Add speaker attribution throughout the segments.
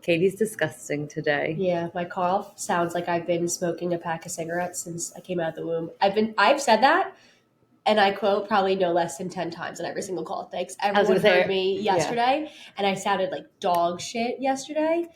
Speaker 1: Katie's disgusting today.
Speaker 2: Yeah, my cough sounds like I've been smoking a pack of cigarettes since I came out of the womb. I've said that, and I quote probably no less than 10 times on every single call. Thanks. Everyone heard me yesterday, and I sounded like dog shit yesterday.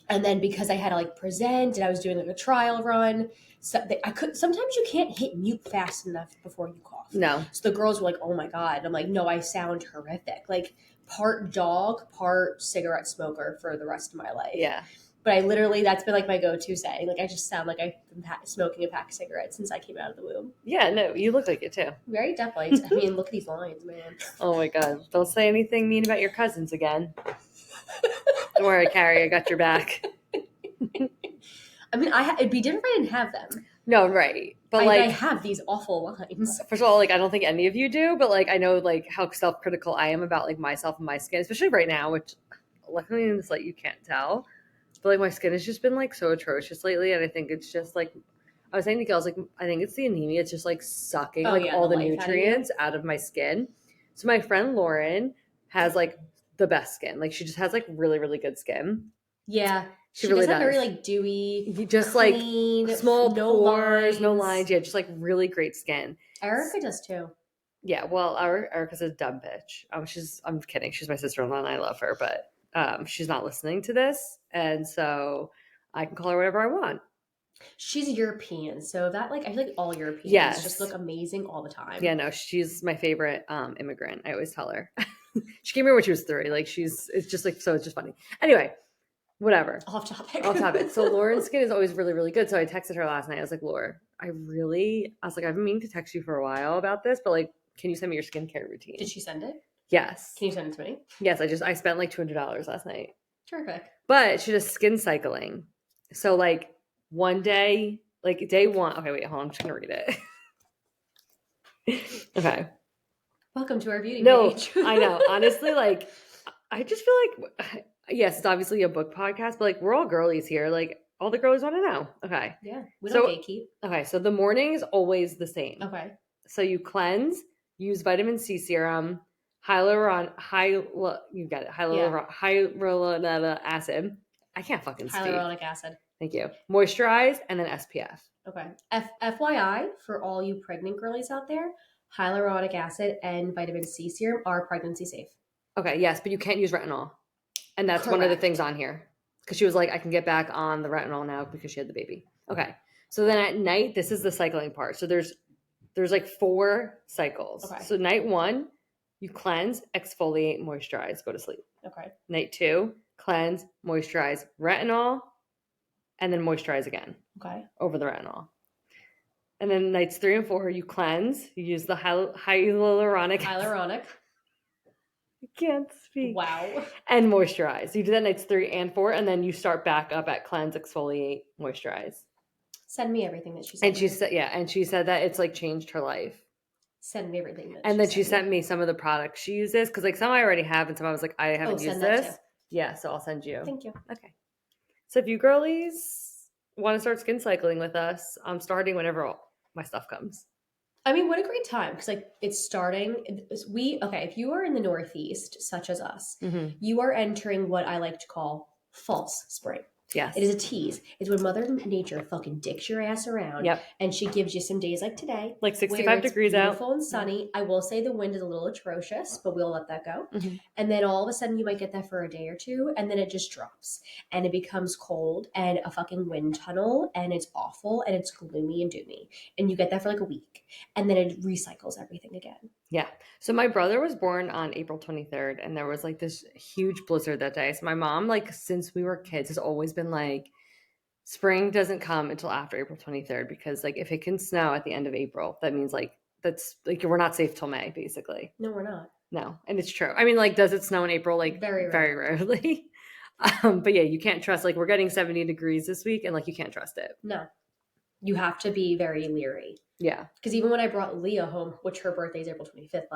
Speaker 2: And then because I had to like present and I was doing like a trial run, so I could sometimes you can't hit mute fast enough before you cough.
Speaker 1: No.
Speaker 2: So the girls were like, "Oh my god!" And I'm like, "No, I sound horrific. Like part dog, part cigarette smoker for the rest of my life."
Speaker 1: Yeah.
Speaker 2: But I literally, that's been like my go-to saying. Like I just sound like I've been smoking a pack of cigarettes since I came out of the womb.
Speaker 1: Yeah, no, you look like it too.
Speaker 2: Very definitely. I mean, look at these lines, man.
Speaker 1: Oh my god! Don't say anything mean about your cousins again. Don't worry, Carrie. I got your back.
Speaker 2: I mean, it'd be different if I didn't have them.
Speaker 1: No, right. But
Speaker 2: I have these awful lines.
Speaker 1: First of all, like I don't think any of you do, but like I know like how self-critical I am about like myself and my skin, especially right now, which luckily in this light you can't tell. But like my skin has just been like so atrocious lately, and I think it's just like I was saying to girls, like I think it's the anemia. It's just like sucking all the nutrients out of my skin. So my friend Lauren has like the best skin. Like she just has like really, really good skin.
Speaker 2: Yeah.
Speaker 1: She really does.
Speaker 2: Very like dewy,
Speaker 1: just
Speaker 2: clean,
Speaker 1: like small pores, no lines. Yeah, just like really great skin.
Speaker 2: Erica does too.
Speaker 1: Yeah, well, Erica's a dumb bitch. I'm kidding. She's my sister-in-law and I love her, but she's not listening to this, and so I can call her whatever I want. She's
Speaker 2: European, so that like I feel like all Europeans just look amazing all the time.
Speaker 1: Yeah, no, she's my favorite immigrant. I always tell her. She came here when she was 3. Like it's just like so it's just funny. Anyway. Whatever.
Speaker 2: Off topic.
Speaker 1: So Lauren's skin is always really, really good. So I texted her last night. I was like, Laura, I've been meaning to text you for a while about this, but like, can you send me your skincare routine?
Speaker 2: Did she send it?
Speaker 1: Yes.
Speaker 2: Can you send it to me?
Speaker 1: Yes. I spent like $200 last night.
Speaker 2: Terrific.
Speaker 1: But she does skin cycling. So like one day, like day 1. Okay, wait, hold on. I'm just going to read it. Okay.
Speaker 2: Welcome to our beauty page.
Speaker 1: I know. Honestly, like, I just feel like... Yes, it's obviously a book podcast, but like we're all girlies here. Like all the girlies want to know. Okay.
Speaker 2: Yeah. We don't gatekeep.
Speaker 1: Okay. So the morning is always the same.
Speaker 2: Okay.
Speaker 1: So you cleanse, use vitamin C serum, hyaluronic acid. I can't fucking speak.
Speaker 2: Hyaluronic acid.
Speaker 1: Thank you. Moisturize and then SPF.
Speaker 2: Okay. FYI for all you pregnant girlies out there, hyaluronic acid and vitamin C serum are pregnancy safe.
Speaker 1: Okay. Yes, but you can't use retinol. And that's Correct. One of the things on here. Because she was like, I can get back on the retinol now because she had the baby. Okay. So then at night, this is the cycling part. So there's like 4 cycles. Okay. So night 1, you cleanse, exfoliate, moisturize, go to sleep.
Speaker 2: Okay.
Speaker 1: Night 2, cleanse, moisturize, retinol, and then moisturize again.
Speaker 2: Okay.
Speaker 1: Over the retinol. And then nights 3 and 4, you cleanse, you use the hyaluronic. I can't speak.
Speaker 2: Wow.
Speaker 1: And moisturize. You do that nights 3 and 4, and then you start back up at cleanse, exfoliate, moisturize.
Speaker 2: Send me everything that she said.
Speaker 1: And she said that it's like changed her life.
Speaker 2: Send me everything.
Speaker 1: And then she sent me some of the products she uses because like some I already have, and some I was like I haven't used this. Too. Yeah, so I'll send you.
Speaker 2: Thank you.
Speaker 1: Okay. So if you girlies want to start skin cycling with us, I'm starting whenever all my stuff comes.
Speaker 2: I mean, what a great time because like it's starting. If you are in the Northeast, such as us, you are entering what I like to call false spring.
Speaker 1: Yes.
Speaker 2: It is a tease. It's when Mother Nature fucking dicks your ass around.
Speaker 1: Yep.
Speaker 2: And she gives you some days like today.
Speaker 1: Like 65 degrees out.
Speaker 2: Beautiful and sunny. I will say the wind is a little atrocious, but we'll let that go. Mm-hmm. And then all of a sudden you might get that for a day or two, and then it just drops. And it becomes cold and a fucking wind tunnel, and it's awful, and it's gloomy and doomy. And you get that for like a week. And then it recycles everything again.
Speaker 1: Yeah. So my brother was born on April 23rd, and there was like this huge blizzard that day. So my mom, like since we were kids, has always been like, spring doesn't come until after April 23rd because like if it can snow at the end of April, that means like that's like we're not safe till May, basically.
Speaker 2: No, we're not.
Speaker 1: No, and it's true. I mean, like, does it snow in April? Like very rarely. But yeah, you can't trust. Like we're getting 70 degrees this week, and like you can't trust it.
Speaker 2: No, you have to be very leery.
Speaker 1: Yeah.
Speaker 2: Because even when I brought Leah home, which her birthday is April 25th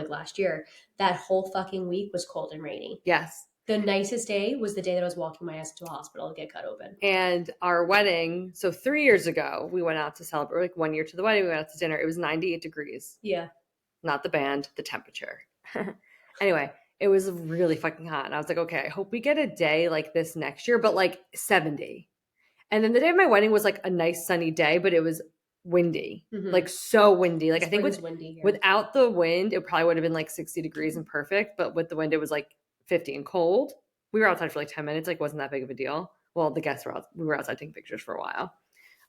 Speaker 2: last year, that whole fucking week was cold and rainy.
Speaker 1: Yes.
Speaker 2: The nicest day was the day that I was walking my ass to a hospital to get cut open.
Speaker 1: And our wedding, so 3 years ago, we went out to celebrate, like 1 year to the wedding, we went out to dinner. It was 98 degrees.
Speaker 2: Yeah.
Speaker 1: Not the band, the temperature. Anyway, it was really fucking hot. And I was like, okay, I hope we get a day like this next year, but like 70. And then the day of my wedding was like a nice sunny day, but it was windy, like so windy. Like I think without the wind, it probably would have been like 60 degrees and perfect. But with the wind, it was like 50 and cold. We were outside for like 10 minutes. Like wasn't that big of a deal. Well, the guests were out. We were outside taking pictures for a while.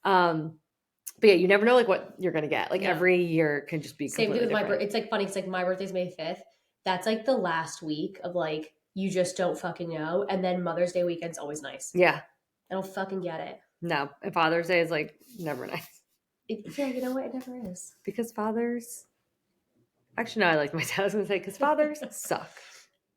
Speaker 1: But yeah, you never know like what you're gonna get. Like every year can just be
Speaker 2: same thing with
Speaker 1: different.
Speaker 2: my birthday. It's like funny. It's like my birthday's May 5th. That's like the last week of like you just don't fucking know. And then Mother's Day weekend's always nice.
Speaker 1: Yeah,
Speaker 2: I don't fucking get it.
Speaker 1: No, and Father's Day is like never nice.
Speaker 2: Yeah, you know what? It never is.
Speaker 1: Because fathers. Actually, no, I like my dad. I was gonna say because fathers suck.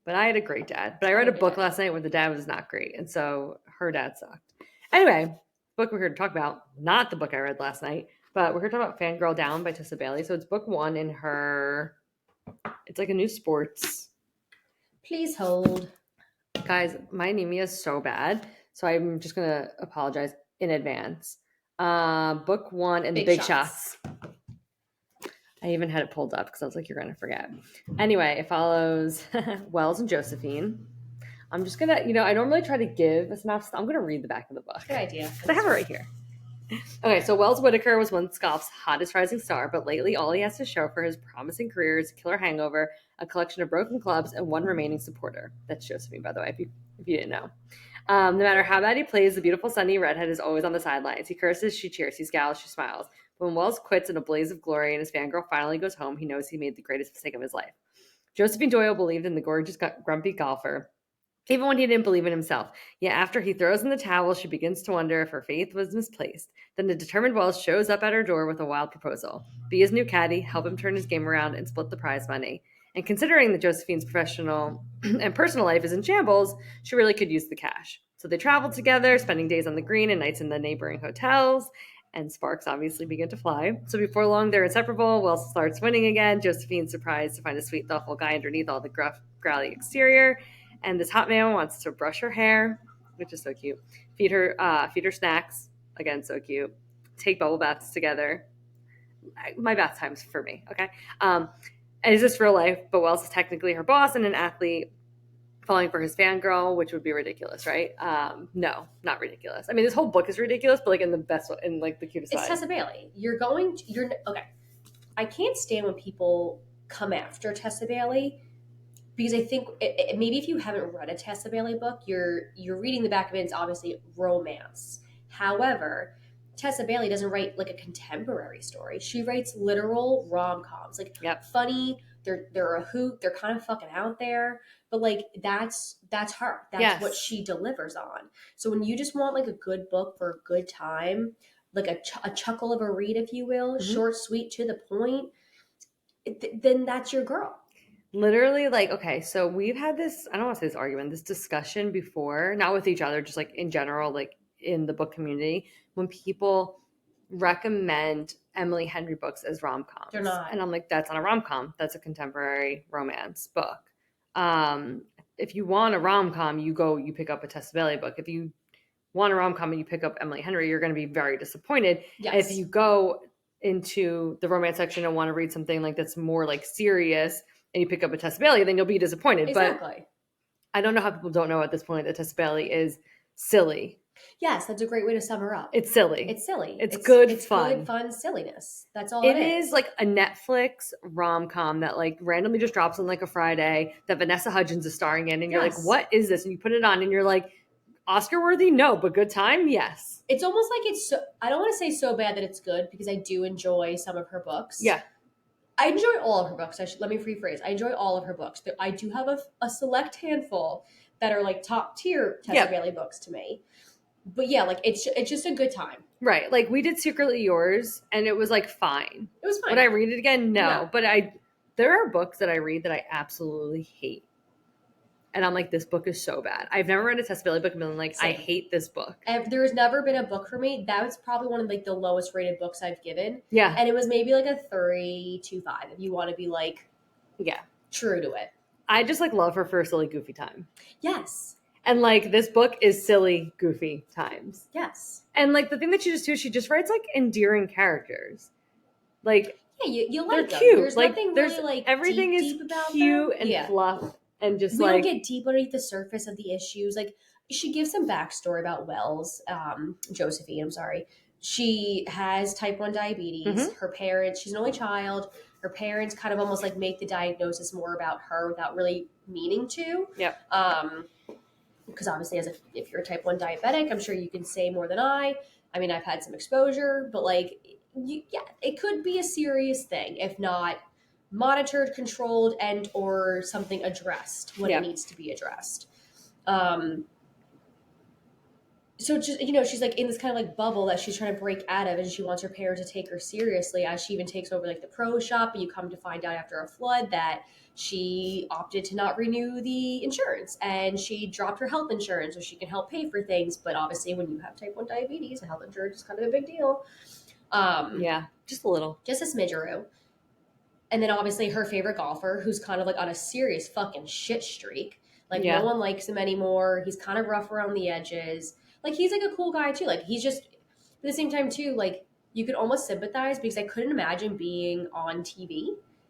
Speaker 1: But I had a great dad. But I read a book last night where the dad was not great, and so her dad sucked. Anyway, book we're here to talk about, not the book I read last night, but we're here to talk about Fangirl Down by Tessa Bailey. So it's book 1 in her. It's like a new sports.
Speaker 2: Please hold.
Speaker 1: Guys, my anemia is so bad, so I'm just gonna apologize in advance. Book 1 and the Big Shots. I even had it pulled up because I was like, you're going to forget. Anyway, it follows Wells and Josephine. I'm just going to, I normally try to give a synopsis. I'm going to read the back of the book.
Speaker 2: Good idea.
Speaker 1: Because I have it right here. Okay, so Wells Whitaker was once golf's hottest rising star, but lately all he has to show for his promising career is a killer hangover, a collection of broken clubs, and one remaining supporter. That's Josephine, by the way, if you didn't know. No matter how bad he plays, the beautiful sunny redhead is always on the sidelines. He curses, she cheers, he scowls, she smiles. But when Wells quits in a blaze of glory and his fangirl finally goes home, he knows he made the greatest mistake of his life. Josephine Doyle believed in the gorgeous, grumpy golfer, even when he didn't believe in himself. Yet after he throws in the towel, she begins to wonder if her faith was misplaced. Then the determined Wells shows up at her door with a wild proposal. Be his new caddy, help him turn his game around, and split the prize money. And considering that Josephine's professional and personal life is in shambles, she really could use the cash. So they travel together, spending days on the green and nights in the neighboring hotels. And sparks obviously begin to fly. So before long, they're inseparable. Wells starts winning again. Josephine's surprised to find a sweet, thoughtful guy underneath all the gruff, growly exterior. And this hot man wants to brush her hair, which is so cute. Feed her snacks, again, so cute. Take bubble baths together. My bath time's for me, okay? And is this real life? But Wells is technically her boss and an athlete falling for his fangirl, which would be ridiculous, right? No, not ridiculous. I mean, this whole book is ridiculous, but like in the best way, in like the cutest way.
Speaker 2: It's Tessa Bailey. You're okay. I can't stand when people come after Tessa Bailey because I think maybe if you haven't read a Tessa Bailey book, you're reading the back of it. It's obviously romance. However, Tessa Bailey doesn't write like a contemporary story. She writes literal rom-coms, like funny. They're a hoot. They're kind of fucking out there, but like that's her. That's what she delivers on. So when you just want like a good book for a good time, like a chuckle of a read, if you will, short, sweet, to the point, then that's your girl.
Speaker 1: Literally, like, okay, so we've had this, I don't want to say this argument, this discussion before, not with each other, just like in general, like in the book community, when people recommend Emily Henry books as rom-coms.
Speaker 2: They're not.
Speaker 1: And I'm like, that's not a rom-com. That's a contemporary romance book. If you want a rom-com, you pick up a Tessa Bailey book. If you want a rom-com and you pick up Emily Henry, you're going to be very disappointed. Yes. If you go into the romance section and want to read something like that's more like serious and you pick up a Tessa Bailey, then you'll be disappointed. Exactly. But I don't know how people don't know at this point that Tessa Bailey is silly.
Speaker 2: Yes, that's a great way to sum her up.
Speaker 1: It's silly.
Speaker 2: It's silly.
Speaker 1: It's good fun.
Speaker 2: Good fun silliness. That's all
Speaker 1: it is. Like a Netflix rom-com that like randomly just drops on like a Friday that Vanessa Hudgens is starring in, and you're like, what is this? And you put it on and you're like, Oscar worthy? No, but good time? Yes.
Speaker 2: It's almost like it's so, I don't want to say so bad that it's good because I do enjoy some of her books.
Speaker 1: Yeah.
Speaker 2: I enjoy all of her books. Let me rephrase. I enjoy all of her books. I do have a select handful that are like top tier Tessa Bailey books to me. But yeah, like it's just a good time.
Speaker 1: Right. Like we did Secretly Yours and it was like fine.
Speaker 2: It was fine.
Speaker 1: Would I read it again? No. But there are books that I read that I absolutely hate. And I'm like, this book is so bad. I've never read a Tessa Bailey book and been like, I hate this book.
Speaker 2: There's never been a book for me. That was probably one of like the lowest rated books I've given.
Speaker 1: Yeah.
Speaker 2: And it was maybe like a 3.25 if you want to be like true to it.
Speaker 1: I just like love her for a silly, goofy time.
Speaker 2: Yes.
Speaker 1: And like this book is silly, goofy times.
Speaker 2: Yes.
Speaker 1: And like the thing that she just does, she just writes like endearing characters. Like
Speaker 2: you like
Speaker 1: they're cute.
Speaker 2: There's
Speaker 1: like
Speaker 2: nothing
Speaker 1: there's
Speaker 2: really like
Speaker 1: everything
Speaker 2: deep,
Speaker 1: is
Speaker 2: deep about
Speaker 1: cute
Speaker 2: them.
Speaker 1: and fluff and just
Speaker 2: we
Speaker 1: like
Speaker 2: don't get deep underneath the surface of the issues. Like, she gives some backstory about Wells, Josephine, I'm sorry. She has type 1 diabetes. Her parents, she's an only child. Her parents kind of almost like make the diagnosis more about her without really meaning to.
Speaker 1: Yep.
Speaker 2: Because obviously, if you're a type 1 diabetic, I'm sure you can say more than I. I mean, I've had some exposure, but like, it could be a serious thing if not monitored, controlled, and or something addressed when it needs to be addressed. So just, she's like in this kind of like bubble that she's trying to break out of, and she wants her parents to take her seriously as she even takes over like the pro shop. And you come to find out after a flood that she opted to not renew the insurance, and she dropped her health insurance so she can help pay for things. But obviously, when you have type 1 diabetes, health insurance is kind of a big deal.
Speaker 1: Just a little,
Speaker 2: just a smidgeroo. And then obviously her favorite golfer, who's kind of like on a serious fucking shit streak. Like no one likes him anymore. He's kind of rough around the edges. Like, he's like a cool guy too. Like, he's just, at the same time too, like, you could almost sympathize because I couldn't imagine being on TV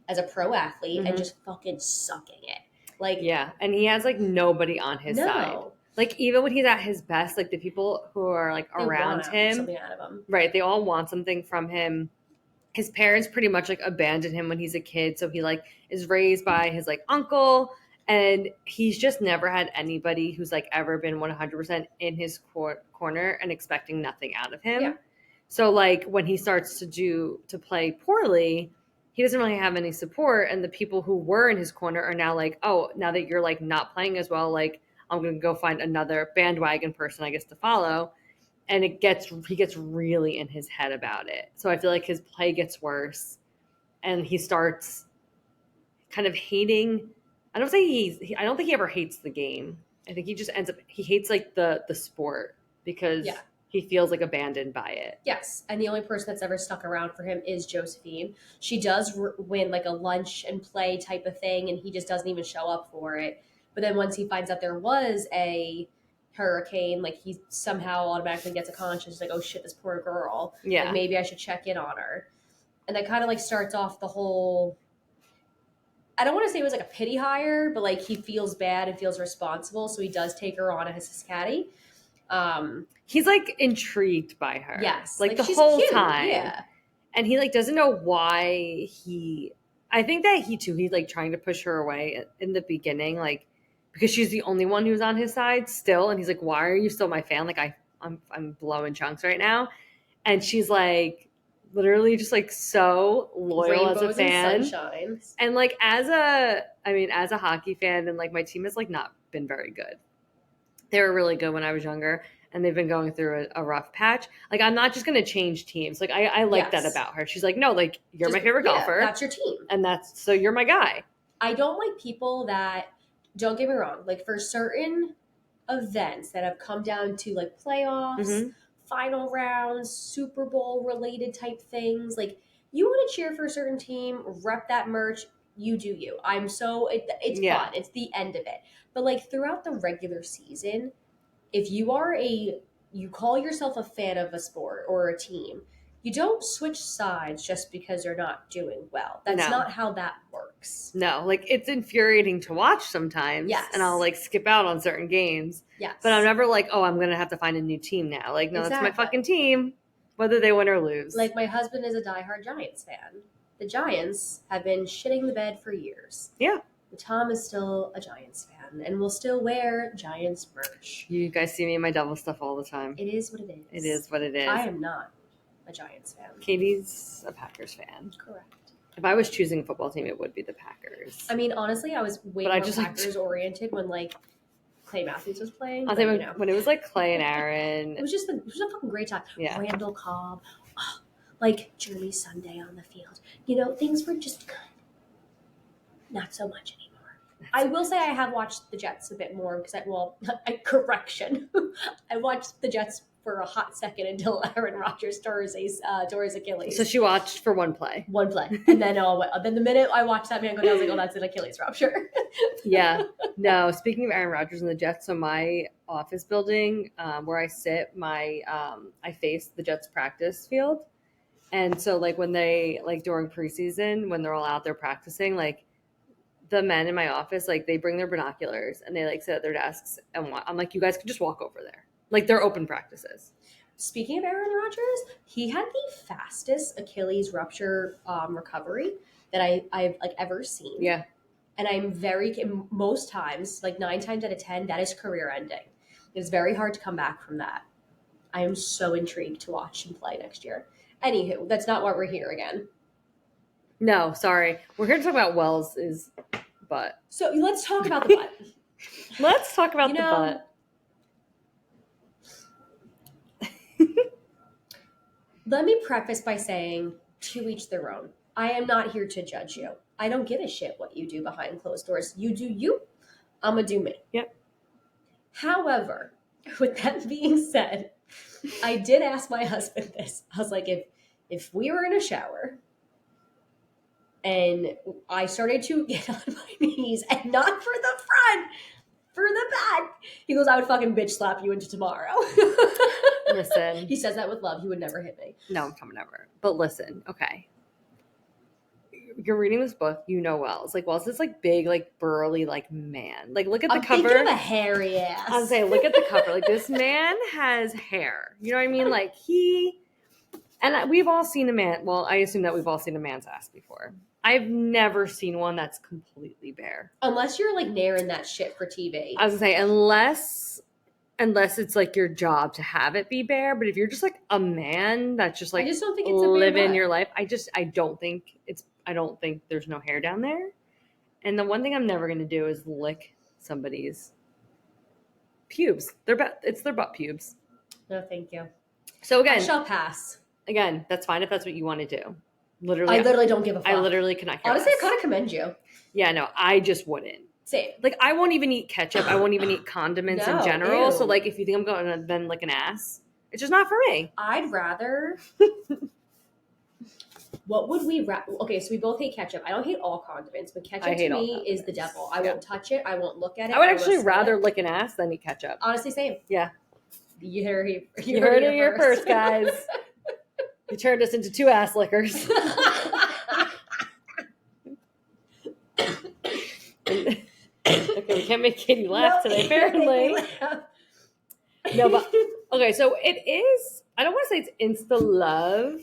Speaker 2: as a pro athlete and just fucking sucking it. Like,
Speaker 1: and he has like nobody on his side. Like, even when he's at his best, like the people who are like around him,
Speaker 2: something out of him.
Speaker 1: Right? They all want something from him. His parents pretty much like abandoned him when he's a kid, so he like is raised by his like uncle. And he's just never had anybody who's like ever been 100% in his corner and expecting nothing out of him. So like when he starts to play poorly, he doesn't really have any support. And the people who were in his corner are now like, oh, now that you're like not playing as well, like I'm going to go find another bandwagon person, I guess, to follow. And he gets really in his head about it. So I feel like his play gets worse and he starts kind of hating. I don't think he ever hates the game. I think he just he hates like the sport because he feels like abandoned by it.
Speaker 2: Yes. And the only person that's ever stuck around for him is Josephine. She does win like a lunch and play type of thing, and he just doesn't even show up for it. But then once he finds out there was a hurricane, like he somehow automatically gets a conscience, like, oh shit, this poor girl. Like, maybe I should check in on her. And that kind of like starts off the whole, I don't want to say it was like a pity hire, but like he feels bad and feels responsible. So he does take her on as his caddy.
Speaker 1: He's like intrigued by her.
Speaker 2: Yes.
Speaker 1: Like the whole time. Yeah. And he like doesn't know why I think that he's like trying to push her away in the beginning, like because she's the only one who's on his side still. And he's like, why are you still my fan? Like I'm blowing chunks right now. And she's like, literally just like so loyal as a fan. And like as a hockey fan, and like my team has like not been very good. They were really good when I was younger, and they've been going through a rough patch. Like, I'm not just going to change teams. Like, I like that about her. She's like, no, like, you're my favorite golfer.
Speaker 2: That's your team.
Speaker 1: And so you're my guy.
Speaker 2: I don't like people that, don't get me wrong, like for certain events that have come down to like playoffs, final rounds, Super Bowl related type things, like you want to cheer for a certain team, rep that merch, you do you. It's fun. It's the end of it. But like throughout the regular season, if you call yourself a fan of a sport or a team, you don't switch sides just because they're not doing well. That's not how that works.
Speaker 1: No, like it's infuriating to watch sometimes. Yes. And I'll like skip out on certain games.
Speaker 2: Yes.
Speaker 1: But I'm never like, oh, I'm going to have to find a new team now. Like, no, That's my fucking team, whether they win or lose.
Speaker 2: Like my husband is a diehard Giants fan. The Giants have been shitting the bed for years.
Speaker 1: Yeah.
Speaker 2: But Tom is still a Giants fan and will still wear Giants merch.
Speaker 1: You guys see me in my Devil stuff all the time.
Speaker 2: It is what it is.
Speaker 1: It is what it is.
Speaker 2: I am not a Giants fan.
Speaker 1: Katie's a Packers fan.
Speaker 2: Correct.
Speaker 1: If I was choosing a football team, it would be the Packers.
Speaker 2: I mean, honestly, I was way more Packers-oriented when, like, Clay Matthews was playing.
Speaker 1: I think when it was, like, Clay and Aaron.
Speaker 2: it was a fucking great time.
Speaker 1: Yeah.
Speaker 2: Randall Cobb. Oh, like, Jeremy Sunday on the field. You know, things were just good. Not so much anymore. I will say I have watched the Jets a bit more because correction. I watched the Jets for a hot second until Aaron Rodgers tore his Achilles.
Speaker 1: So she watched for one play.
Speaker 2: And then then the minute I watched that man go down, I was like, oh, that's an Achilles rupture.
Speaker 1: Yeah. No, speaking of Aaron Rodgers and the Jets, so my office building where I sit, I face the Jets practice field. And so like when they, like during preseason, when they're all out there practicing, like the men in my office, like, they bring their binoculars and they like sit at their desks and I'm like, you guys can just walk over there. Like, they're open practices.
Speaker 2: Speaking of Aaron Rodgers, he had the fastest Achilles rupture recovery that I've like ever seen.
Speaker 1: Yeah.
Speaker 2: And I'm most times, like 9 times out of 10, that is career ending. It's very hard to come back from that. I am so intrigued to watch him play next year. Anywho, that's not why we're here again.
Speaker 1: No, sorry. We're here to talk about Wells' butt.
Speaker 2: So let's talk about the butt.
Speaker 1: Let's talk about the butt.
Speaker 2: Let me preface by saying, to each their own. I am not here to judge you. I don't give a shit what you do behind closed doors. You do you. I'm going to do me.
Speaker 1: Yep.
Speaker 2: However, with that being said, I did ask my husband this. I was like, if we were in a shower and I started to get on my knees and not for the front, for the back, he goes, I would fucking bitch slap you into tomorrow.
Speaker 1: Listen.
Speaker 2: He says that with love. He would never hit me.
Speaker 1: No, never. But listen, okay. You're reading this book, you know Wells. Like, Wells is like big, like burly, like man. Like, look at the cover.
Speaker 2: Thinking of a hairy ass.
Speaker 1: I'm saying, look at the cover. Like, this man has hair. You know what I mean? Like, we've all seen a man. Well, I assume that we've all seen a man's ass before. I've never seen one that's completely bare.
Speaker 2: Unless you're like naring that shit for TV.
Speaker 1: I was gonna say, unless it's like your job to have it be bare, but if you're just like a man that's just like
Speaker 2: I just don't think it's
Speaker 1: living your life, I don't think there's no hair down there. And the one thing I'm never gonna do is lick somebody's pubes. It's their butt pubes.
Speaker 2: No, thank you.
Speaker 1: So again,
Speaker 2: I shall pass.
Speaker 1: Again, that's fine if that's what you want to do.
Speaker 2: I literally don't give a fuck.
Speaker 1: I literally cannot care
Speaker 2: Honestly,
Speaker 1: less.
Speaker 2: I kind of commend you.
Speaker 1: Yeah, no, I just wouldn't.
Speaker 2: Same.
Speaker 1: Like, I won't even eat ketchup. I won't even eat condiments in general.
Speaker 2: Ew.
Speaker 1: So, like, if you think I'm going to bend like an ass, it's just not for me.
Speaker 2: I'd rather... What would we... Okay, so we both hate ketchup. I don't hate all condiments, but ketchup to me is the devil. I won't touch it. I won't look at it.
Speaker 1: I would actually rather lick an ass than eat ketchup.
Speaker 2: Honestly, same.
Speaker 1: Yeah.
Speaker 2: You heard it
Speaker 1: here first, guys. You turned us into 2 ass lickers. Okay, we can't make Katie laugh today, apparently. No, but okay, so it is, I don't want to say it's insta love.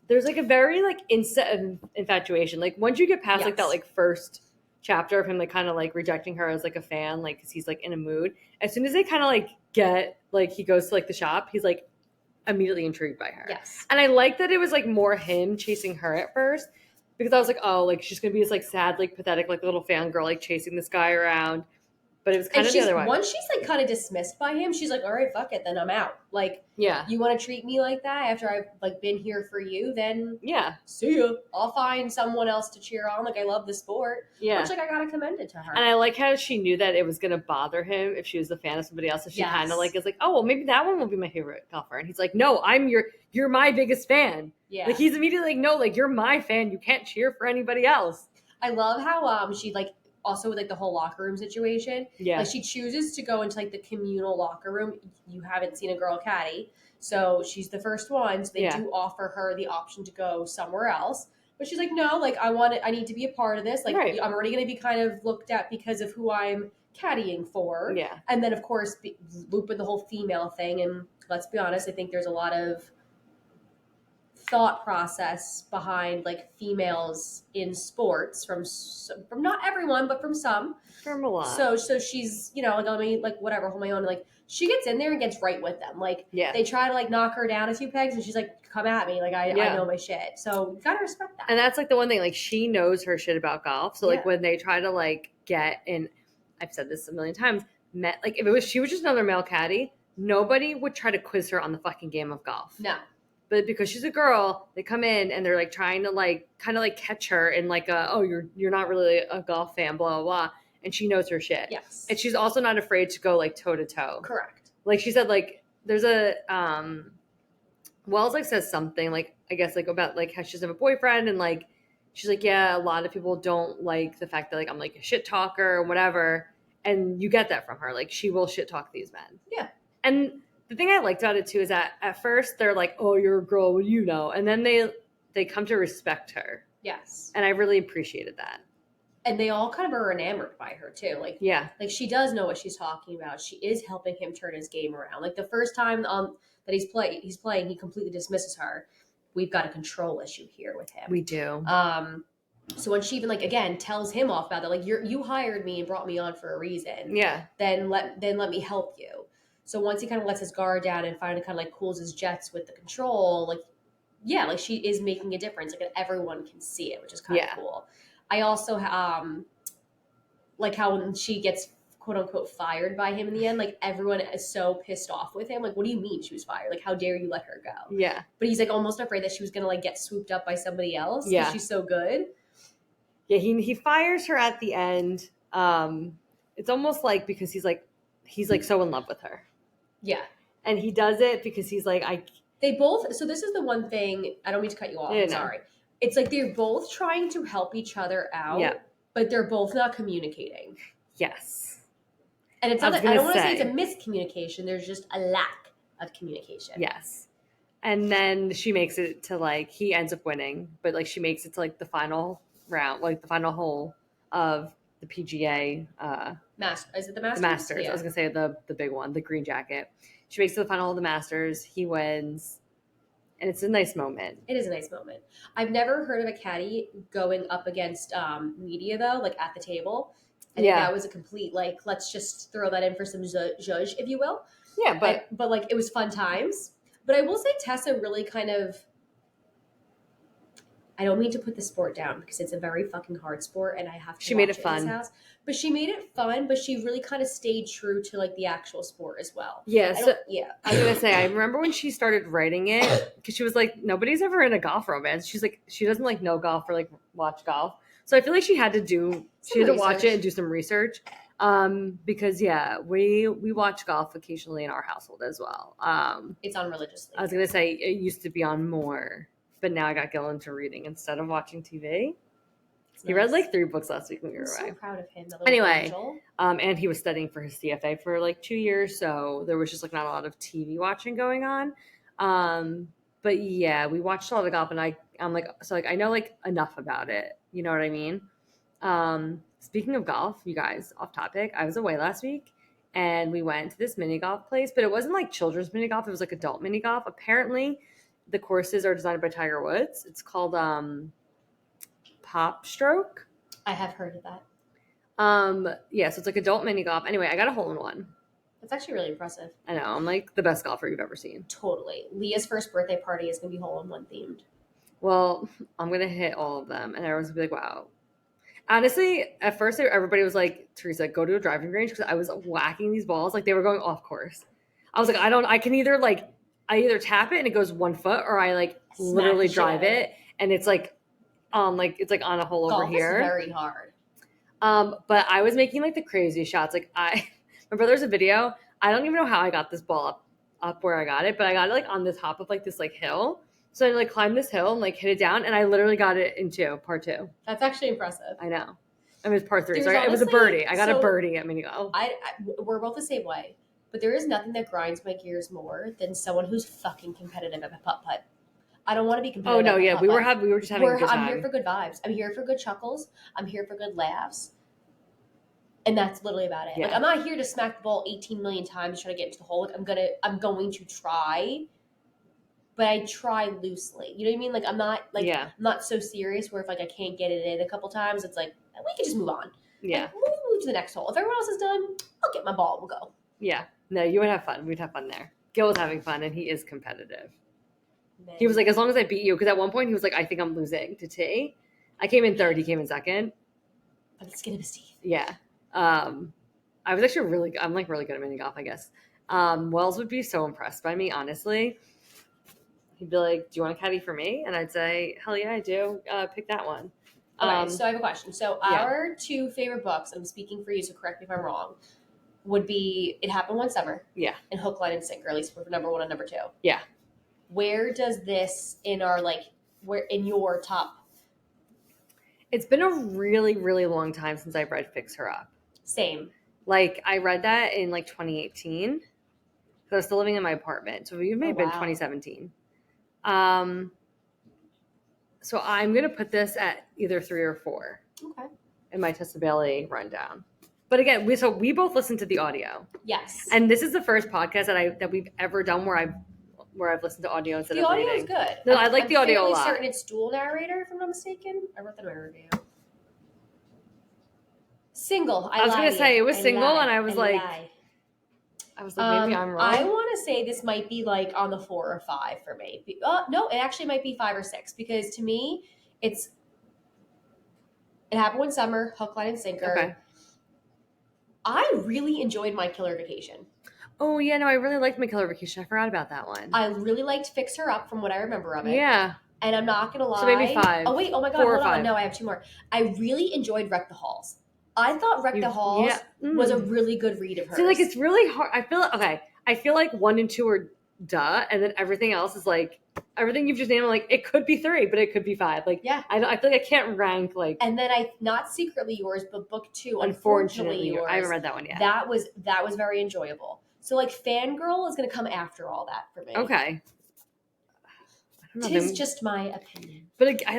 Speaker 1: There's like a very like insta infatuation. Like, once you get past like that like first chapter of him like kind of like rejecting her as like a fan, like, because he's like in a mood, as soon as they kind of like get like he goes to like the shop, he's like immediately intrigued by her.
Speaker 2: Yes.
Speaker 1: And I like that it was like more him chasing her at first, because I was like, oh, like she's gonna be this like sad, like pathetic, like little fangirl like chasing this guy around. But it was kind of the other way.
Speaker 2: Once she's like kind of dismissed by him, she's like, all right, fuck it, then I'm out. Like,
Speaker 1: yeah,
Speaker 2: you want to treat me like that after I've like been here for you, then
Speaker 1: yeah,
Speaker 2: see ya. I'll find someone else to cheer on. Like, I love the sport.
Speaker 1: Yeah.
Speaker 2: Which, like, I gotta commend it to her.
Speaker 1: And I like how she knew that it was gonna bother him if she was a fan of somebody else. So she kind of like is like, oh, well, maybe that one will be my favorite golfer. And he's like, no, you're my biggest fan.
Speaker 2: Yeah.
Speaker 1: Like, he's immediately like, no, like, you're my fan. You can't cheer for anybody else.
Speaker 2: I love how she like also with like the whole locker room situation.
Speaker 1: Yeah.
Speaker 2: Like, she chooses to go into like the communal locker room. You haven't seen a girl caddy. So she's the first one. So they do offer her the option to go somewhere else. But she's like, no, like, I need to be a part of this. Like, I'm already going to be kind of looked at because of who I'm caddying for.
Speaker 1: Yeah.
Speaker 2: And then, of course, loop in the whole female thing. And let's be honest, I think there's a lot of thought process behind like females in sports from not everyone, but from some.
Speaker 1: From a lot.
Speaker 2: So she's, you know, like, I mean, like, whatever, hold my own. Like, she gets in there and gets right with them. Like, they try to like knock her down a few pegs, and she's like, come at me. Like, I know my shit. So you gotta respect that.
Speaker 1: And that's like the one thing, like, she knows her shit about golf. So like when they try to like get in, I've said this a million times, like if she was just another male caddy, nobody would try to quiz her on the fucking game of golf.
Speaker 2: No.
Speaker 1: But because she's a girl, they come in and they're like trying to like kind of like catch her in like you're not really a golf fan, blah blah blah. And she knows her shit.
Speaker 2: Yes.
Speaker 1: And she's also not afraid to go like toe to toe.
Speaker 2: Correct.
Speaker 1: Like she said, like there's a Wells like says something like, I guess, like about like how she doesn't have a boyfriend, and like she's like, yeah, a lot of people don't like the fact that like I'm like a shit talker or whatever. And you get that from her. Like, she will shit talk these men.
Speaker 2: Yeah.
Speaker 1: And the thing I liked about it too is that at first they're like, oh, you're a girl, what do you know? And then they come to respect her.
Speaker 2: Yes.
Speaker 1: And I really appreciated that.
Speaker 2: And they all kind of are enamored by her too. Like,
Speaker 1: yeah,
Speaker 2: like she does know what she's talking about. She is helping him turn his game around. Like the first time that he's playing, he completely dismisses her. We've got a control issue here with him.
Speaker 1: we do.
Speaker 2: So when she even like again tells him off about that, like you hired me and brought me on for a reason.
Speaker 1: Yeah.
Speaker 2: Then let me help you. So once he kind of lets his guard down and finally kind of like cools his jets with the control, like yeah, like she is making a difference. Like everyone can see it, which is kind of cool. I also like how when she gets quote unquote fired by him in the end, like everyone is so pissed off with him. Like, what do you mean she was fired? Like, how dare you let her go?
Speaker 1: Yeah.
Speaker 2: But he's like almost afraid that she was gonna like get swooped up by somebody else because
Speaker 1: Yeah.
Speaker 2: she's so good.
Speaker 1: Yeah, he fires her at the end. It's almost like because he's like so in love with her.
Speaker 2: Yeah.
Speaker 1: And he does it because he's like
Speaker 2: They both. So this is the one thing. I don't mean to cut you off. I'm sorry. It's like they're both trying to help each other out, but they're both not communicating.
Speaker 1: Yes.
Speaker 2: And it's not that I don't want to say it's a miscommunication. There's just a lack of communication.
Speaker 1: Yes. And then she makes it to like he ends up winning, but like she makes it to like the final round, like the final hole of the PGA.
Speaker 2: Is it the Masters?
Speaker 1: The Masters.
Speaker 2: Yeah.
Speaker 1: I was gonna say the big one, the green jacket. She makes it to the final of the Masters. He wins, and it's a nice moment.
Speaker 2: It is a nice moment. I've never heard of a caddy going up against media though, like at the table. I think that was a complete like let's just throw that in for some zhuzh, if you will.
Speaker 1: Yeah, but
Speaker 2: like it was fun times. But I will say Tessa really kind of. I don't mean to put the sport down because it's a very fucking hard sport and I have to.
Speaker 1: She made it fun.
Speaker 2: But she made it fun, but she really kind of stayed true to like the actual sport as well.
Speaker 1: Yeah.
Speaker 2: I was
Speaker 1: gonna say I remember when she started writing it because she was like nobody's ever in a golf romance. She's like she doesn't like know golf or like watch golf. So I feel like she had to watch it and do some research. Because we watch golf occasionally in our household as well.
Speaker 2: It's on religiously.
Speaker 1: I was gonna say it used to be on more, but now I got Gil into reading instead of watching TV. He read like 3 books last week when we were away.
Speaker 2: I'm so proud of him.
Speaker 1: Anyway, and he was studying for his CFA for like 2 years, so there was just like not a lot of TV watching going on. But yeah, we watched a lot of golf, and I'm like, so like I know like enough about it. You know what I mean? Speaking of golf, you guys, off topic, I was away last week and we went to this mini golf place, but it wasn't like children's mini golf. It was like adult mini golf. Apparently the courses are designed by Tiger Woods. It's called, Pop Stroke.
Speaker 2: I have heard of that.
Speaker 1: Yeah, so it's like adult mini golf. Anyway, I got a hole in one.
Speaker 2: That's actually really impressive.
Speaker 1: I know. I'm like the best golfer you've ever seen.
Speaker 2: Totally. Leah's first birthday party is going to be hole in one themed.
Speaker 1: Well, I'm going to hit all of them and everyone's going to be like, wow. Honestly, at first everybody was like, Teresa, go to a driving range because I was whacking these balls like they were going off course. I was like, I can either tap it and it goes 1 foot or I like literally drive it and it's like on a hole over here.
Speaker 2: Golf is very hard.
Speaker 1: But I was making like the craziest shots. Like my brother's a video. I don't even know how I got this ball up where I got it, but I got it like on the top of like this like hill. So I like climbed this hill and like hit it down, and I literally got it into part 2.
Speaker 2: That's actually impressive.
Speaker 1: I know. I mean, it was part 3, so it was a birdie. I got a birdie at mini golf.
Speaker 2: We're both the same way, but there is nothing that grinds my gears more than someone who's fucking competitive at putt-putt. I don't want to be competitive.
Speaker 1: Oh no, yeah, we were just having a good time.
Speaker 2: I'm here for good vibes. I'm here for good chuckles. I'm here for good laughs. And that's literally about it. Yeah. Like I'm not here to smack the ball 18 million times to try to get into the hole. Like I'm going to try, but I try loosely. You know what I mean? Like I'm not I'm not so serious where if like I can't get it in a couple times, it's like we can just move on.
Speaker 1: Yeah.
Speaker 2: Like, we'll move to the next hole. If everyone else is done, I'll get my ball and we'll go.
Speaker 1: Yeah. No, you would have fun. We'd have fun there. Gil was having fun and he is competitive. Man. He was like, as long as I beat you, because at one point he was like, I think I'm losing to T. I came in 3rd, he came in 2nd.
Speaker 2: By the skin of his teeth.
Speaker 1: Yeah. I was actually I'm like really good at mini golf, I guess. Wells would be so impressed by me, honestly. He'd be like, do you want a caddy for me? And I'd say, hell yeah, I do. Pick that one.
Speaker 2: Okay, so I have a question. So our 2 favorite books, I'm speaking for you, so correct me if I'm wrong, would be It Happened One Summer.
Speaker 1: Yeah.
Speaker 2: And Hook, Line, and Sinker, at least for number 1 and number 2.
Speaker 1: Yeah.
Speaker 2: Where does this where in your top?
Speaker 1: It's been a really, really long time since I've read Fix Her Up.
Speaker 2: Same.
Speaker 1: Like I read that in like 2018. because I was still living in my apartment. So it may have been 2017. So I'm going to put this at either 3 or 4.
Speaker 2: Okay.
Speaker 1: in my Tessa Bailey rundown. But again, we both listened to the audio.
Speaker 2: Yes.
Speaker 1: And this is the first podcast that we've ever done where I've listened to audio instead of reading.
Speaker 2: The audio is good.
Speaker 1: No, I like the audio a lot.
Speaker 2: I'm certain it's dual narrator, if I'm not mistaken. I wrote that in my review. Single. I was
Speaker 1: going to say it was single, and I was like, maybe I'm wrong.
Speaker 2: I want to say this might be like on the 4 or 5 for me. No, it actually might be 5 or 6 because to me, It Happened One Summer, Hook, Line, and Sinker.
Speaker 1: Okay.
Speaker 2: I really enjoyed My Killer Vacation.
Speaker 1: Oh, yeah, no, I really liked My Killer Vacation. I forgot about that one.
Speaker 2: I really liked Fix Her Up from what I remember of it.
Speaker 1: Yeah.
Speaker 2: And I'm not going to lie.
Speaker 1: So maybe 5.
Speaker 2: Oh, wait. Oh, my God.
Speaker 1: 4 or
Speaker 2: hold
Speaker 1: 5.
Speaker 2: on. No, I have 2 more. I really enjoyed Wreck the Halls. I thought Wreck the Halls was a really good read of hers.
Speaker 1: See, like, it's really hard. I feel like 1 and 2 are duh, and then everything else is like, everything you've just named, like, it could be 3, but it could be 5. Like,
Speaker 2: yeah.
Speaker 1: I feel like I can't rank, like.
Speaker 2: And then not Secretly Yours, but book 2,
Speaker 1: Unfortunately Yours. I haven't read that one yet.
Speaker 2: That was very enjoyable. So, like, Fangirl is going to come after all that for me.
Speaker 1: Okay.
Speaker 2: Tis just my opinion.
Speaker 1: But I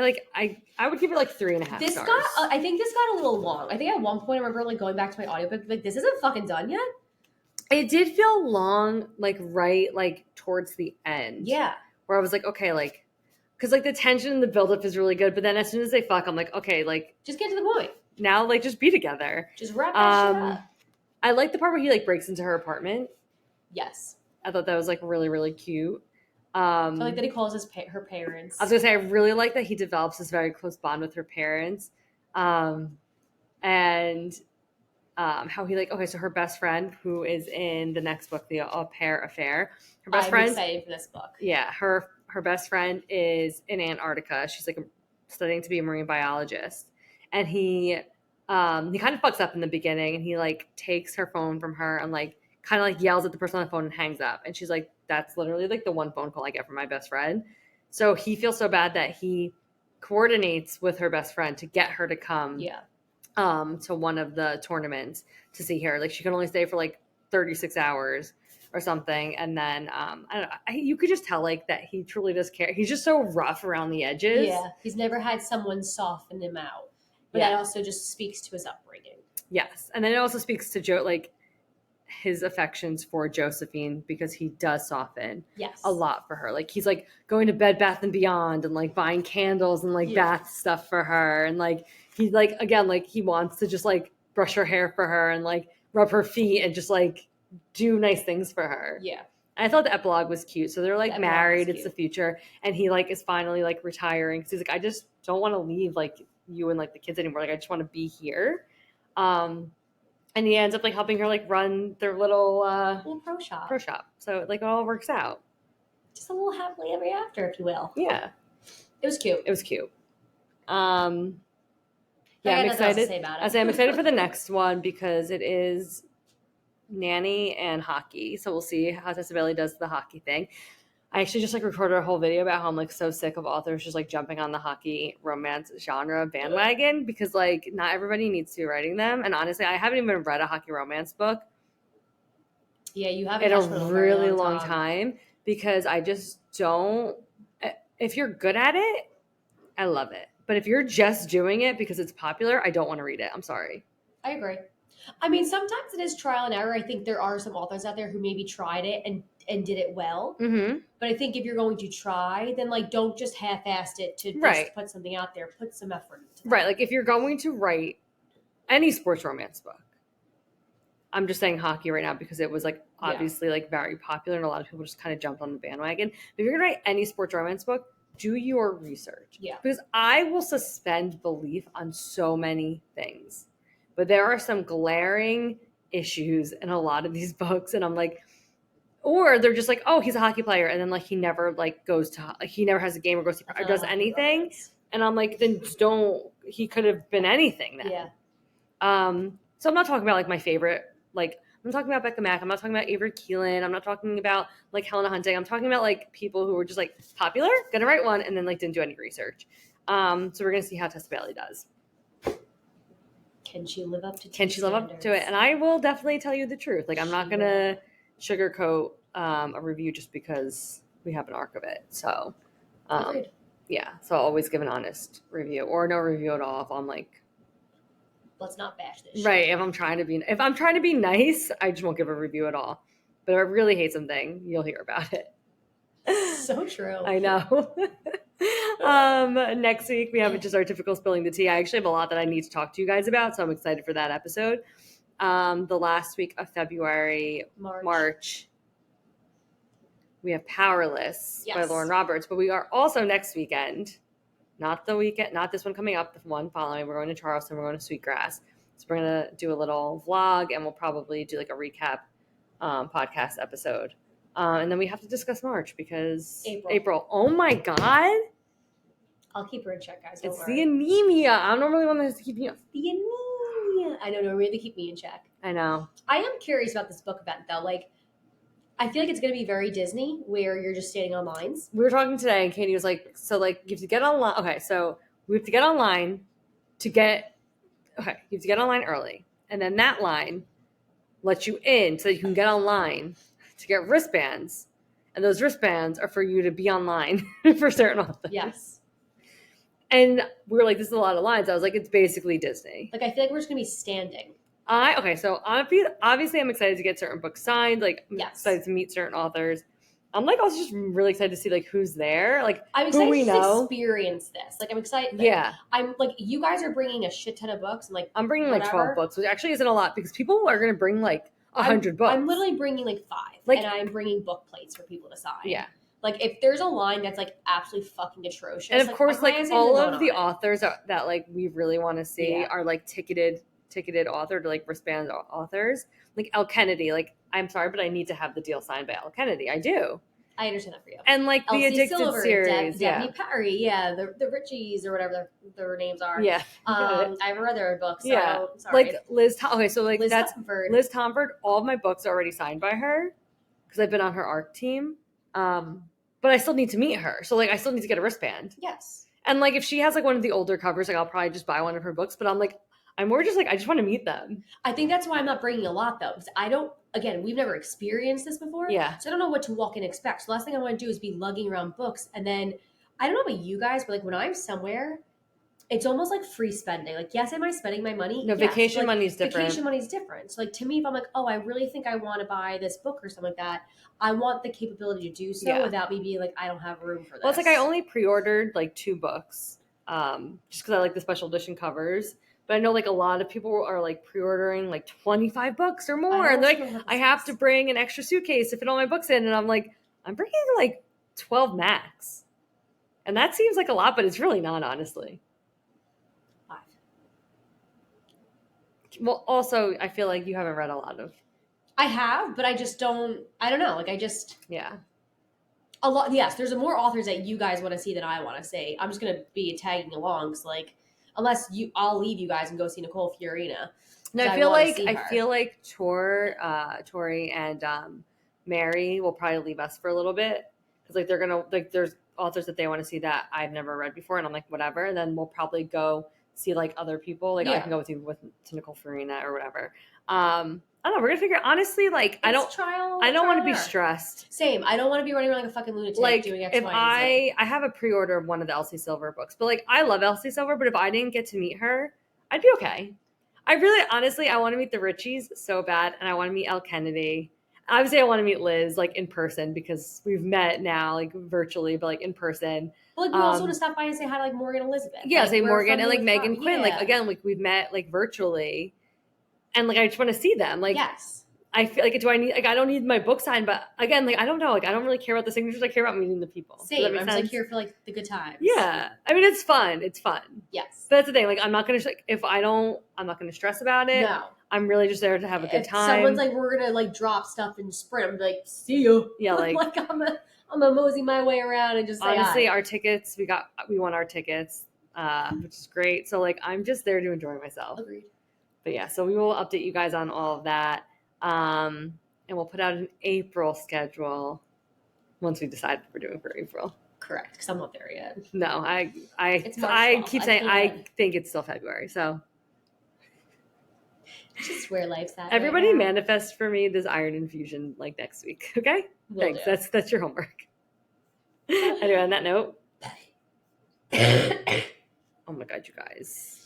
Speaker 1: would give it like 3.5 stars.
Speaker 2: I think this got a little long. I think at one point I remember like going back to my audiobook, like, this isn't fucking done yet.
Speaker 1: It did feel long, like right, like towards the end.
Speaker 2: Yeah.
Speaker 1: Where I was like, okay, like, because like the tension and the buildup is really good, but then as soon as they fuck, I'm like, okay, like,
Speaker 2: just get to the point.
Speaker 1: Now, like, just be together.
Speaker 2: Just wrap that shit up.
Speaker 1: I like the part where he like breaks into her apartment.
Speaker 2: Yes.
Speaker 1: I thought that was like really, really cute.
Speaker 2: I like that he calls her parents.
Speaker 1: I was gonna say I really like that he develops this very close bond with her parents, and how he like so her best friend who is in the next book, the Au Pair Affair. Her best friend. I'm
Speaker 2: excited for this book.
Speaker 1: Yeah, her best friend is in Antarctica. She's like studying to be a marine biologist, and he kind of fucks up in the beginning, and he like takes her phone from her and like kind of like yells at the person on the phone and hangs up, and she's like, that's literally like the one phone call I get from my best friend. So he feels so bad that he coordinates with her best friend to get her to come to one of the tournaments to see her. Like she can only stay for like 36 hours or something. And then I don't know, you could just tell like that he truly does care. He's just so rough around the edges.
Speaker 2: Yeah. He's never had someone soften him out. But that also just speaks to his upbringing.
Speaker 1: Yes. And then it also speaks to like his affections for Josephine, because he does soften a lot for her. Like he's like going to Bed Bath and Beyond and like buying candles and like bath stuff for her, and like he's like again like he wants to just like brush her hair for her and like rub her feet and just like do nice things for her.
Speaker 2: Yeah.
Speaker 1: And I thought the epilogue was cute. So they're like married, it's the future, and he like is finally like retiring because he's like, I just don't want to leave like you and like the kids anymore. Like I just want to be here. And he ends up like helping her like run their little
Speaker 2: pro shop.
Speaker 1: So like it all works out.
Speaker 2: Just a little happily ever after, if you will.
Speaker 1: Yeah.
Speaker 2: It was cute.
Speaker 1: I'm excited. I'm excited for the next one because it is nanny and hockey. So we'll see how Tessa Bailey does the hockey thing. I actually just like recorded a whole video about how I'm like so sick of authors just like jumping on the hockey romance genre bandwagon, because like not everybody needs to be writing them. And honestly, I haven't even read a hockey romance book.
Speaker 2: Yeah, you haven't
Speaker 1: in a really long time because I just don't. If you're good at it, I love it. But if you're just doing it because it's popular, I don't want to read it. I'm sorry.
Speaker 2: I agree. I mean, sometimes it is trial and error. I think there are some authors out there who maybe tried it and did it well.
Speaker 1: Mm-hmm.
Speaker 2: But I think if you're going to try, then like don't just half-ass it to just put something out there. Put some effort into that.
Speaker 1: Right. Like if you're going to write any sports romance book, I'm just saying hockey right now because it was like obviously like very popular and a lot of people just kind of jumped on the bandwagon. But if you're going to write any sports romance book, do your research.
Speaker 2: Yeah.
Speaker 1: Because I will suspend belief on so many things. But there are some glaring issues in a lot of these books, and I'm like, or they're just like, oh, he's a hockey player, and then like he never like goes to like he never has a game or goes to or does anything, and I'm like, then don't. He could have been anything then.
Speaker 2: Yeah.
Speaker 1: So I'm not talking about like my favorite. Like I'm talking about Becca Mack. I'm not talking about Avery Keelan. I'm not talking about like Helena Hunting. I'm talking about like people who were just like popular, gonna write one, and then like didn't do any research. So we're gonna see how Tessa Bailey does.
Speaker 2: Can she live up to
Speaker 1: it? And I will definitely tell you the truth. Like, I'm not going to sugarcoat a review just because we have an arc of it. So, yeah. So I'll always give an honest review or no review at all if I'm like
Speaker 2: let's not bash this shit.
Speaker 1: Right. If I'm trying to be nice, I just won't give a review at all. But if I really hate something, you'll hear about it.
Speaker 2: So true.
Speaker 1: I know. Next week we have just our typical spilling the tea. I actually have a lot that I need to talk to you guys about, so I'm excited for that episode. The last week of February, March, we have Powerless by Lauren Roberts, but we are also next weekend, not this one coming up, the one following. We're going to Charleston. We're going to Sweetgrass. So we're going to do a little vlog, and we'll probably do like a recap podcast episode. And then we have to discuss March because April. Oh my God.
Speaker 2: I'll keep her in check, guys.
Speaker 1: It's the anemia. I'm normally one that has to keep me up.
Speaker 2: The anemia. I know, really keep me in check.
Speaker 1: I know.
Speaker 2: I am curious about this book event, though. Like, I feel like it's going to be very Disney, where you're just standing on lines.
Speaker 1: We were talking today, and Katie was like, so, like, you have to get online. Okay, so we have to get online you have to get online early. And then that line lets you in so you can get online to get wristbands. And those wristbands are for you to be online for certain authors.
Speaker 2: Yes.
Speaker 1: And we were like, this is a lot of lines. I was like, it's basically Disney.
Speaker 2: Like, I feel like we're just going to be standing.
Speaker 1: So obviously I'm excited to get certain books signed. Like, I'm excited to meet certain authors. I'm like also just really excited to see like who's there. Like,
Speaker 2: I'm excited to experience this. Like, I'm excited.
Speaker 1: Yeah.
Speaker 2: I'm like, you guys are bringing a shit ton of books. And like,
Speaker 1: I'm bringing like 12 books, which actually isn't a lot because people are going to bring like 100 books.
Speaker 2: I'm literally bringing like 5. Like, and I'm bringing book plates for people to sign.
Speaker 1: Yeah.
Speaker 2: Like, if there's a line that's like absolutely fucking atrocious.
Speaker 1: And of course, like all of the authors that like we really want to see are like ticketed author to like wristband authors. Like Elle Kennedy, like I'm sorry, but I need to have the deal signed by Elle Kennedy. I do.
Speaker 2: I understand that for you.
Speaker 1: And like the Addicted
Speaker 2: Silver,
Speaker 1: series,
Speaker 2: Daphne Perry, the Richies or whatever their names are.
Speaker 1: Yeah.
Speaker 2: I haven't read their books. So
Speaker 1: yeah.
Speaker 2: Sorry.
Speaker 1: Like Liz. Okay, so like
Speaker 2: Liz Tomford.
Speaker 1: Liz Tomford. All of my books are already signed by her because I've been on her ARC team. But I still need to meet her. So like I still need to get a wristband.
Speaker 2: Yes.
Speaker 1: And like if she has like one of the older covers, like I'll probably just buy one of her books. But I'm more just like I just want to meet them.
Speaker 2: I think that's why I'm not bringing a lot though, because we've never experienced this before.
Speaker 1: Yeah.
Speaker 2: So I don't know what to walk and expect. So the last thing I want to do is be lugging around books. And then I don't know about you guys, but like when I'm somewhere, it's almost like free spending. Like, yes, am I spending my money?
Speaker 1: No,
Speaker 2: yes.
Speaker 1: Vacation money is different.
Speaker 2: Vacation money is different. So like to me, if I'm like, oh, I really think I want to buy this book or something like that, I want the capability to do so without me being like, I don't have room for this.
Speaker 1: Well, it's like I only pre-ordered like 2 books just because I like the special edition covers. But I know like a lot of people are like pre-ordering like 25 books or more. And like, I have to bring an extra suitcase to fit all my books in. And I'm like, I'm bringing like 12 max. And that seems like a lot, but it's really not, honestly.
Speaker 2: 5.
Speaker 1: Well, also, I feel like you haven't read a lot of.
Speaker 2: I have, but I don't know. Like
Speaker 1: Yeah.
Speaker 2: A lot. Yes, there's more authors that you guys want to see than I want to see. I'm just going to be tagging along. Cause like, I'll leave you guys and go see Nicole Fiorina.
Speaker 1: No, I feel like Tori and Mary will probably leave us for a little bit because like they're gonna like there's authors that they want to see that I've never read before, and I'm like whatever. And then we'll probably go see like other people. Like I can go with you to Nicole Fiorina or whatever. I don't know. We're gonna figure. Honestly, like I don't want to be stressed.
Speaker 2: Same. I don't want to be running around like a fucking lunatic
Speaker 1: like,
Speaker 2: doing X,
Speaker 1: if
Speaker 2: Y, and Z.
Speaker 1: I have a pre-order of one of the Elsie Silver books, but like I love Elsie Silver. But if I didn't get to meet her, I'd be okay. I really, honestly, I want to meet the Richies so bad, and I want to meet Elle Kennedy. Obviously, I want to meet Liz like in person because we've met now like virtually, but like in person.
Speaker 2: Well, like we also want to stop by and say hi to like Morgan Elizabeth.
Speaker 1: Yeah,
Speaker 2: like,
Speaker 1: say Morgan and like Megan Quinn. Yeah. Like again, like we've met like virtually, and like I just want to see them. Like
Speaker 2: yes.
Speaker 1: I feel like I don't need my book signed, but again, like I don't know, like I don't really care about the signatures. I care about meeting the people.
Speaker 2: Same. I'm just like here for like the good times.
Speaker 1: Yeah, I mean it's fun. It's fun.
Speaker 2: Yes,
Speaker 1: but that's the thing. Like I'm not gonna I'm not gonna stress about it.
Speaker 2: No,
Speaker 1: I'm really just there to have a good time.
Speaker 2: Someone's like, we're gonna like drop stuff and sprint. I'm like, see you.
Speaker 1: Yeah, like
Speaker 2: I'm gonna mosey my way around and just
Speaker 1: honestly, our tickets we won our tickets, which is great. So like I'm just there to enjoy myself.
Speaker 2: Agreed.
Speaker 1: But yeah, so we will update you guys on all of that. And we'll put out an April schedule once we decide what we're doing for April.
Speaker 2: Correct, because I'm not there yet.
Speaker 1: No, I keep saying I think it's still February. So
Speaker 2: just where life's at.
Speaker 1: Everybody
Speaker 2: right
Speaker 1: manifest for me this iron infusion like next week. Okay, thanks. That's your homework. Anyway, on that note. Oh my God, you guys.